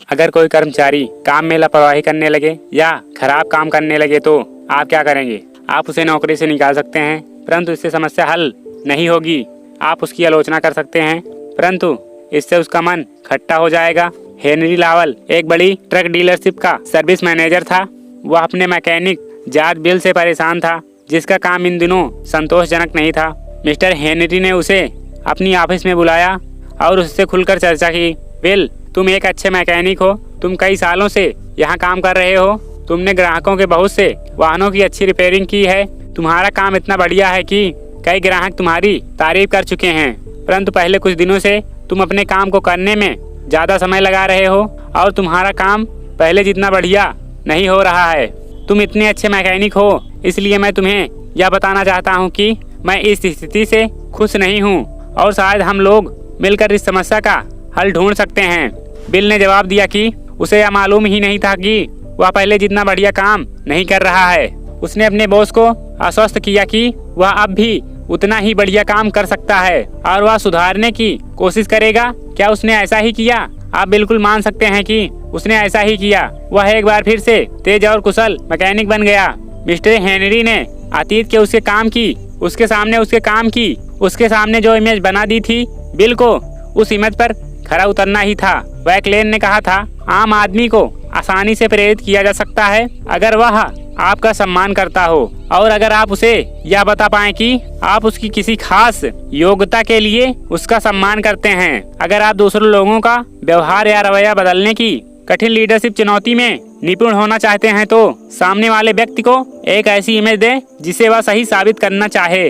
अगर कोई कर्मचारी काम में लापरवाही करने लगे या खराब काम करने लगे तो आप क्या करेंगे? आप उसे नौकरी से निकाल सकते हैं, परंतु इससे समस्या हल नहीं होगी। आप उसकी आलोचना कर सकते हैं, परंतु इससे उसका मन खट्टा हो जाएगा। हेनरी लावल एक बड़ी ट्रक डीलरशिप का सर्विस मैनेजर था। वह अपने मैकेनिक जॉर्ज बिल से परेशान था, जिसका काम इन दिनों संतोषजनक नहीं था। मिस्टर हेनरी ने उसे अपनी ऑफिस में बुलाया और उससे खुलकर चर्चा की। बिल, तुम एक अच्छे मैकेनिक हो, तुम कई सालों से यहाँ काम कर रहे हो, तुमने ग्राहकों के बहुत से वाहनों की अच्छी रिपेयरिंग की है, तुम्हारा काम इतना बढ़िया है कि कई ग्राहक तुम्हारी तारीफ कर चुके हैं, परंतु पहले कुछ दिनों से तुम अपने काम को करने में ज़्यादा समय लगा रहे हो और तुम्हारा काम पहले जितना बढ़िया नहीं हो रहा है। तुम इतने अच्छे मैकेनिक हो, इसलिए मैं तुम्हें यह बताना चाहता हूँ कि मैं इस स्थिति से खुश नहीं हूँ और शायद हम लोग मिलकर इस समस्या का हल ढूंढ सकते हैं। बिल ने जवाब दिया कि उसे यह मालूम ही नहीं था कि वह पहले जितना बढ़िया काम नहीं कर रहा है। उसने अपने बॉस को आश्वस्त किया कि वह अब भी उतना ही बढ़िया काम कर सकता है और वह सुधारने की कोशिश करेगा। क्या उसने ऐसा ही किया? आप बिल्कुल मान सकते हैं कि उसने ऐसा ही किया। वह एक बार फिर से तेज और कुशल मैकेनिक बन गया। मिस्टर हेनरी ने अतीत के उसके काम की, उसके सामने जो इमेज बना दी थी, बिल को उस इमेज पर खरा उतरना ही था। वैकलेन ने कहा था, आम आदमी को आसानी से प्रेरित किया जा सकता है अगर वह आपका सम्मान करता हो और अगर आप उसे यह बता पाएं कि आप उसकी किसी खास योग्यता के लिए उसका सम्मान करते हैं। अगर आप दूसरे लोगों का व्यवहार या रवैया बदलने की कठिन लीडरशिप चुनौती में निपुण होना चाहते हैं तो सामने वाले व्यक्ति को एक ऐसी इमेज दें जिसे वह सही साबित करना चाहे।